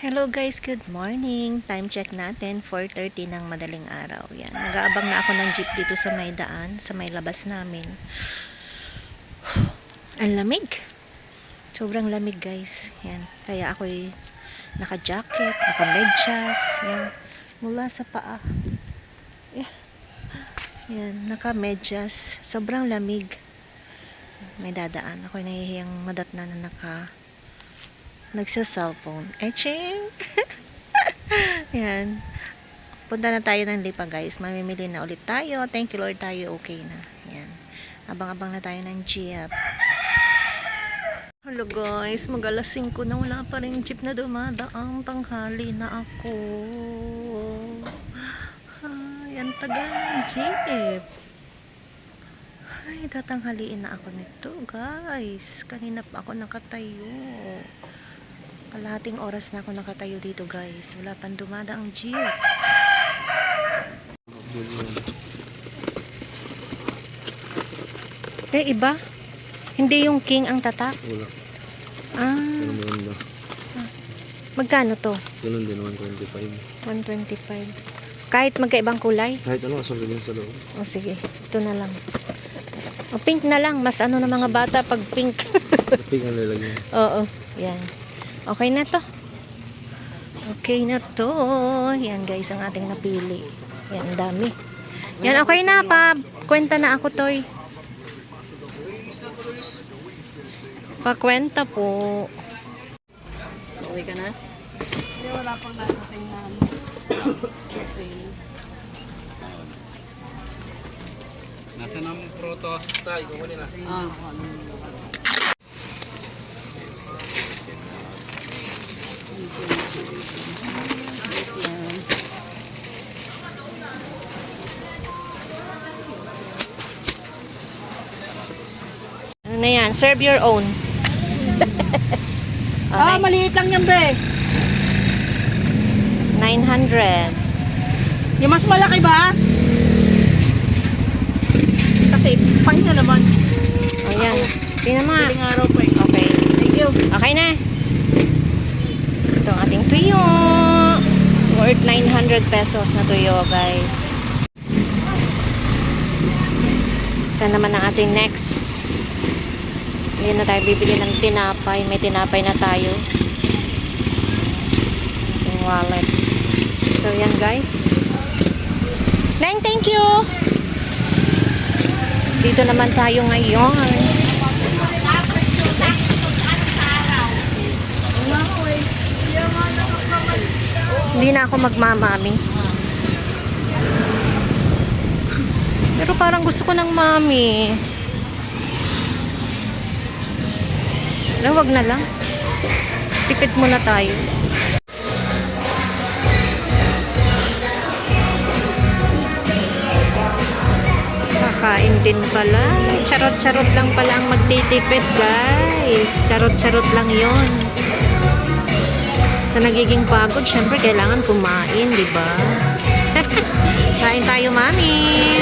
Hello guys, good morning. Time check natin, 4:30 ng madaling araw. Yan, nag-aabang na ako ng jeep dito sa may daan, sa may labas namin. Ang lamig. Sobrang lamig guys. Yan, kaya ako'y naka-jacket, naka-medyas, yan, mula sa paa. Yan, naka-medyas. Sobrang lamig. May dadaan. Ako'y nahihiyang madatna na nagsa-cellphone. Etching! Yan. Punta na tayo ng Lipa guys. Mamimili na ulit tayo. Thank you Lord, tayo okay na. Yan. Abang-abang na tayo ng jeep. Hello guys, mag-alas 5 na, wala pa rin jeep na dumadaang. Tanghali na ako. Yan, tagal ng jeep. Ay, tatanghaliin na ako nito guys. Kanina pa ako nakatayo. Kalahating oras na ako nakatayo dito guys. Wala pang dumadaang jeep. Iba? Hindi yung king ang tatak? Wala. Ah. Maganda. Magkano to? Ganun din, 125. 125. Kahit magkaibang kulay? Kahit ano, asal din sa loob. O sige, ito na lang. O pink na lang. Mas ano na mga bata pag pink. Pink ang lalagyan. Oo, yan. Okay na to. Okay na to. Yan guys, ang ating napili. Yan, ang dami. Yan, okay na pa. Kwenta na ako, Toy. Pakwenta po. Uwi ka na? Hindi, wala pang natating na okay. Nasaan ang proto? Tay, kukunin na. Ano na yan? Serve your own. Okay. Maliit lang yan, be. 900. Yung mas malaki ba? Kasi pang na naman. Ayan. Tingnan mo nga. Piling araw pa eh. Okay. Thank you. Okay na. Ito ang ating tuyo. Worth 900 pesos na tuyo, guys. Saan naman ang ating next? Hindi na tayo bibili ng tinapay. May tinapay na tayo. Ating wallet. So, yan guys. Neng, thank you! Dito naman tayo ngayon. Hindi na ako magmamami. Pero parang gusto ko ng mami. Pero wag na lang. Tipid muna tayo. Kakain din pala. Charot-charot lang pala ang magtitipid, guys. Charot-charot lang yon. Sa nagiging pagod, syempre kailangan kumain, di ba? Kain tayo, mami.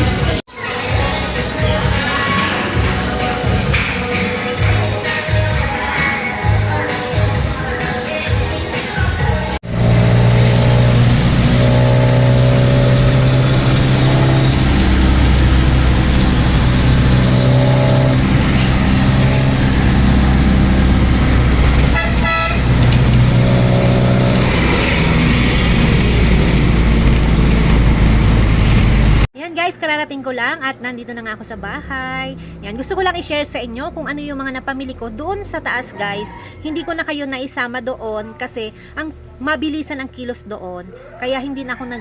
Guys, kararating ko lang at nandito na nga ako sa bahay. Yan, gusto ko lang i-share sa inyo kung ano yung mga napamili ko doon sa taas, guys. Hindi ko na kayo naisama doon kasi ang mabilisan ang kilos doon. Kaya hindi na ako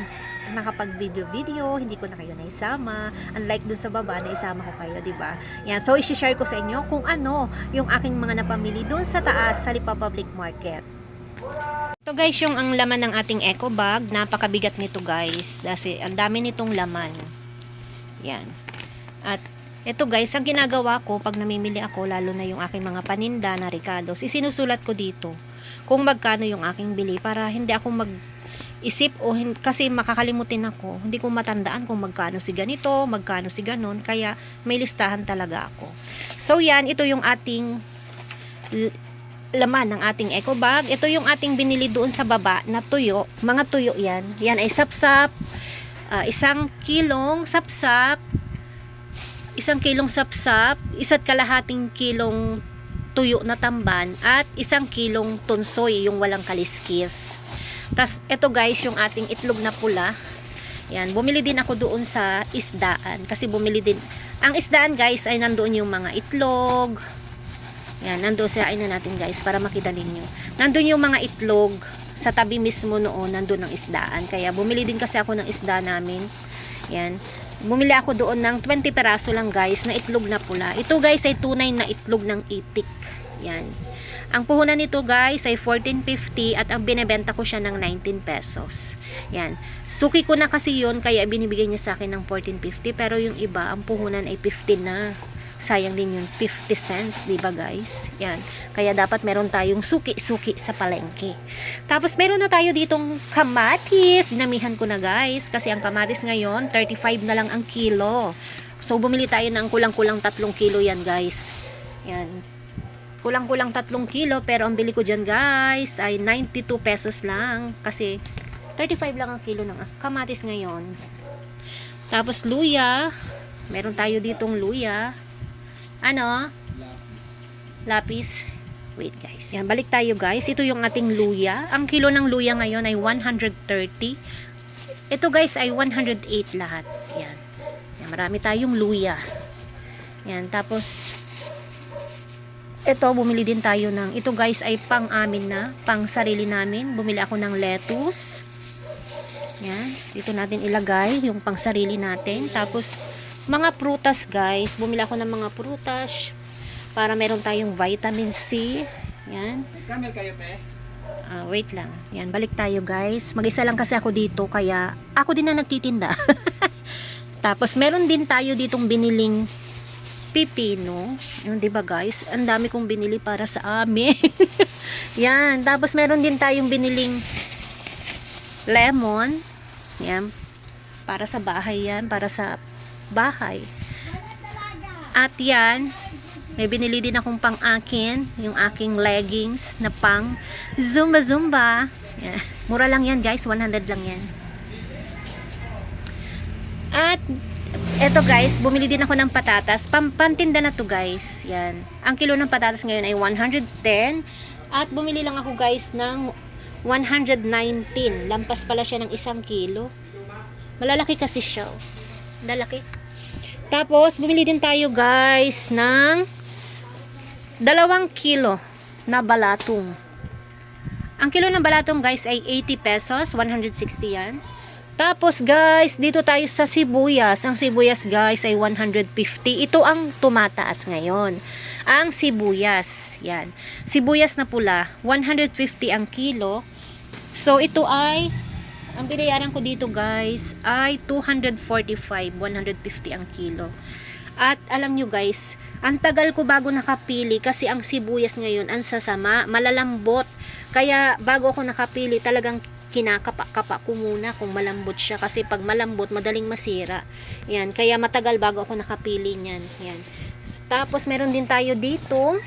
nakapag-video, hindi ko na kayo naisama. Unlike doon sa baba, naisama ko kayo, di ba? Yan, so i-share ko sa inyo kung ano yung aking mga napamili doon sa taas sa Lipa Public Market. Ito guys, yung ang laman ng ating eco bag. Napakabigat nito guys. Kasi ang dami nitong laman. Yan. At ito guys, ang ginagawa ko pag namimili ako, lalo na yung aking mga paninda na Ricardos, isinusulat ko dito kung magkano yung aking bili para hindi ako mag-isip kasi makakalimutin ako. Hindi ko matandaan kung magkano si ganito, magkano si ganon. Kaya may listahan talaga ako. So yan, ito yung ating laman ng ating eco bag. Ito yung ating binili doon sa baba na tuyo. Mga tuyo yan. Yan ay sapsap. 1 kilong sapsap. 1 kilong sapsap. 1.5 kilong tuyo na tamban. At 1 kilong tunsoy, yung walang kaliskis. Tas ito guys, yung ating itlog na pula. Yan, bumili din ako doon sa isdaan. Kasi bumili din. Ang isdaan guys ay nandoon yung mga itlog. Yan, nandoon sirain na natin guys para makita ninyo. Nandoon yung mga itlog sa tabi mismo noon, nandoon ang isdaan. Kaya bumili din kasi ako ng isda namin. Yan. Bumili ako doon ng 20 peraso lang guys na itlog na pula. Ito guys ay tunay na itlog ng itik. Yan. Ang puhunan nito guys ay 14.50 at ang binebenta ko siya ng 19 pesos. Yan. Suki ko na kasi yun kaya binibigay niya sa akin ng 14.50 pero yung iba ang puhunan ay 15 na. Sayang din yung 50 cents, di ba guys? Yan. Kaya dapat meron tayong suki-suki sa palengke. Tapos meron na tayo ditong kamatis. Dinamihan ko na guys. Kasi ang kamatis ngayon, 35 na lang ang kilo. So bumili tayo ng kulang-kulang 3 kilo yan guys. Yan. Kulang-kulang 3 kilo. Pero ang bili ko dyan guys ay 92 pesos lang. Kasi 35 lang ang kilo ng kamatis ngayon. Tapos luya. Meron tayo ditong luya. Ano? Lapis. Wait guys. Yan, balik tayo guys. Ito yung ating luya. Ang kilo ng luya ngayon ay 130. Ito guys ay 108 lahat. Yan. Yan, marami tayong luya. Yan, tapos ito, bumili din tayo ng, ito guys ay pang amin na, pang sarili namin. Bumili ako ng lettuce. Yan, dito natin ilagay yung pang sarili natin. Tapos mga prutas guys, bumili ako ng mga prutas para meron tayong vitamin C. Yan. Kamel kayo te? Wait lang. Yan, balik tayo guys. Mag-isa lang kasi ako dito kaya ako din na nagtitinda. Tapos meron din tayo ditong biniling pipino. Yun, 'di ba guys? Ang dami kong binili para sa amin. Yan, tapos meron din tayong biniling lemon. Yan. Para sa bahay yan, para sa bahay. At yan, may binili din akong pang akin, yung aking leggings na pang Zumba. Yan. Mura lang yan guys, 100 lang yan. At eto guys, bumili din ako ng patatas, pantinda na to guys. Yan. Ang kilo ng patatas ngayon ay 110 at bumili lang ako guys ng 119. Lampas pala siya ng 1 kilo. Malalaki kasi siya. Lalaki. Tapos, bumili din tayo guys ng 2 kilo na balatong. Ang kilo ng balatong guys ay 80 pesos, 160 yan. Tapos guys, dito tayo sa sibuyas. Ang sibuyas guys ay 150. Ito ang tumataas ngayon. Ang sibuyas. Yan. Sibuyas na pula, 150 ang kilo. So, ito ay ang binayaran ko dito guys ay 245, 150 ang kilo. At alam nyo guys, ang tagal ko bago nakapili kasi ang sibuyas ngayon ang sasama, malalambot. Kaya bago ako nakapili talagang kinakapa-kapa ko muna kung malambot siya kasi pag malambot madaling masira. Yan, kaya matagal bago ako nakapili niyan. Yan. Tapos meron din tayo dito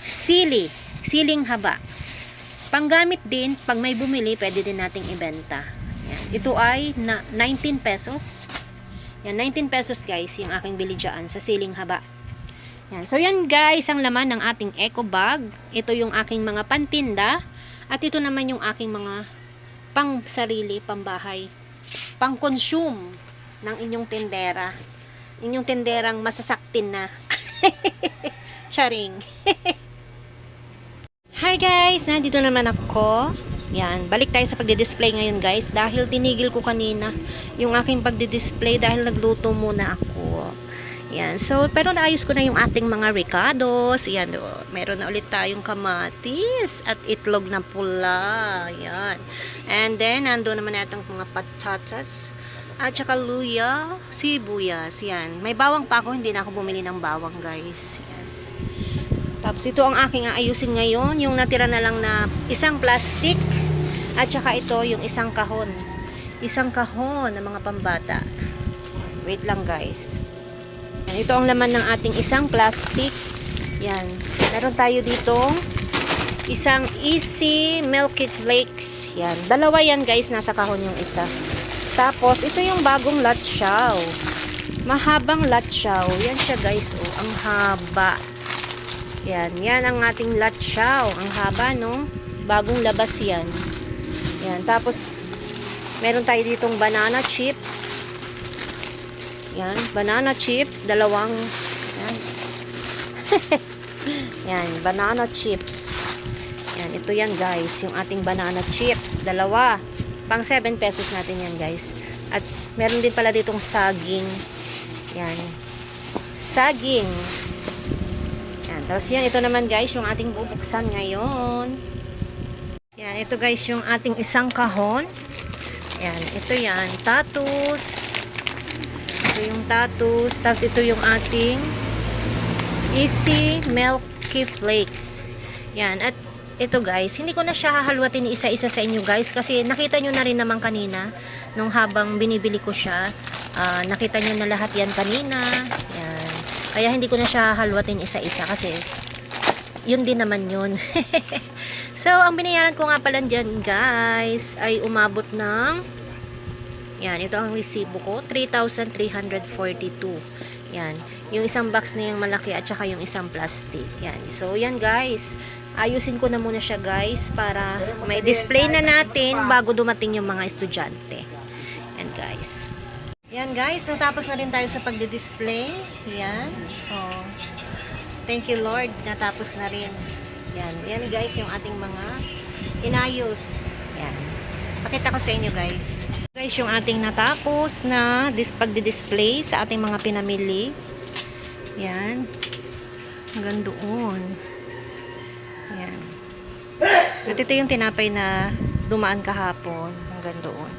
siling haba. Panggamit din, pag may bumili, pwede din nating ibenta. Yan. Ito ay 19 pesos. Yan, 19 pesos guys, yung aking bili dyan sa siling haba. Yan. So yan guys, ang laman ng ating eco bag. Ito yung aking mga pantinda. At ito naman yung aking mga pang sarili, pambahay, pang consume ng inyong tendera. Inyong tenderang masasaktin na. Charing. Hi guys! Nandito naman ako. Yan. Balik tayo sa pagdi-display ngayon guys. Dahil tinigil ko kanina yung aking pagdi-display dahil nagluto muna ako. Yan. So, pero naayos ko na yung ating mga ricados. Yan. Meron na ulit tayong kamatis at itlog na pula. Yan. And then, nando naman natong mga patatas. At saka luya, sibuyas. Yan. May bawang pa ako. Hindi na ako bumili ng bawang guys. Yan. Tapos ito ang aking aayusin ngayon. Yung natira na lang na isang plastic. At saka ito yung isang kahon. Isang kahon ng mga pambata. Wait lang guys. Ito ang laman ng ating isang plastic. Yan. Meron tayo ditong isang Easy Milky Flakes. Yan. Dalawa yan guys. Nasa kahon yung isa. Tapos, ito yung bagong latsyaw. Mahabang latsyaw. Yan siya guys. Oh, ang haba. Yan. Yan ang ating latsyaw. Ang haba, no? Bagong labas yan. Yan. Tapos, meron tayo ditong banana chips. Yan. Banana chips. Dalawang. Yan. Yan. Banana chips. Yan. Ito yan guys. Yung ating banana chips. Dalawa. Pang 7 pesos natin yan guys. At meron din pala ditong saging. Yan. Saging. Yan. Tapos yan, ito naman guys, yung ating bubuksan ngayon. Yan, ito guys, yung ating isang kahon. Yan, ito yan. Tatus. Ito yung tatus. Tapos ito yung ating Easy Milky Flakes. Yan. At ito guys, hindi ko na siya hahalwatin isa-isa sa inyo guys kasi nakita nyo na rin naman kanina nung habang binibili ko siya. Nakita nyo na lahat yan kanina. Yan. Kaya hindi ko na siya hahalwatin isa-isa kasi yun din naman yun. So, ang binayaran ko nga pala dyan guys ay umabot ng yan, ito ang resibo ko, 3,342. Yan. Yung isang box na yung malaki at saka yung isang plastic. Yan. So, yan guys. Ayusin ko na muna siya guys para may display na natin bago dumating yung mga estudyante. Yan guys. Yan guys, natapos na rin tayo sa pagdi-display. Yan. Oh. Thank you Lord, natapos na rin. Yan. Yan guys, yung ating mga inayos. Yan. Pakita ko sa inyo guys. Guys, yung ating natapos na pagdi-display sa ating mga pinamili. Yan. Hanggang doon. Yan. At ito yung tinapay na dumaan kahapon hanggang doon.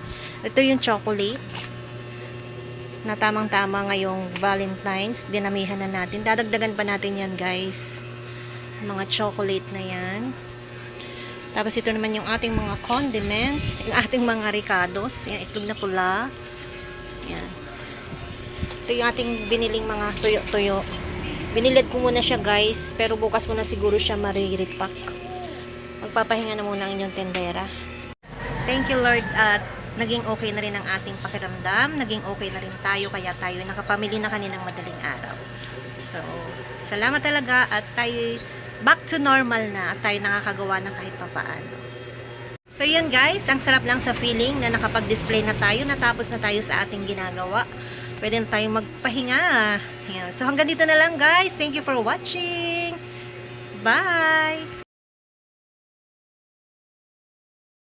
Ito yung chocolate na tamang-tama ngayong Valentine's. Dinamihan na natin. Dadagdagan pa natin yan guys. Mga chocolate na yan. Tapos ito naman yung ating mga condiments. Yung ating mga ricados. Yan, itlog na pula. Yan. Ito yung ating biniling mga tuyo-tuyo. Binilad ko muna siya guys, pero bukas ko na siguro siya marirepack. Magpapahinga na muna ang inyong tendera. Thank you Lord at naging okay na rin ang ating pakiramdam. Naging okay na rin tayo kaya tayo nakapamili na kaninang madaling araw. So, salamat talaga at tayo back to normal na at tayo nakakagawa ng kahit papaano. So yan guys, ang sarap lang sa feeling na nakapag-display na tayo, natapos na tayo sa ating ginagawa. Pwede na tayong magpahinga. Yan. So hanggang dito na lang guys. Thank you for watching. Bye!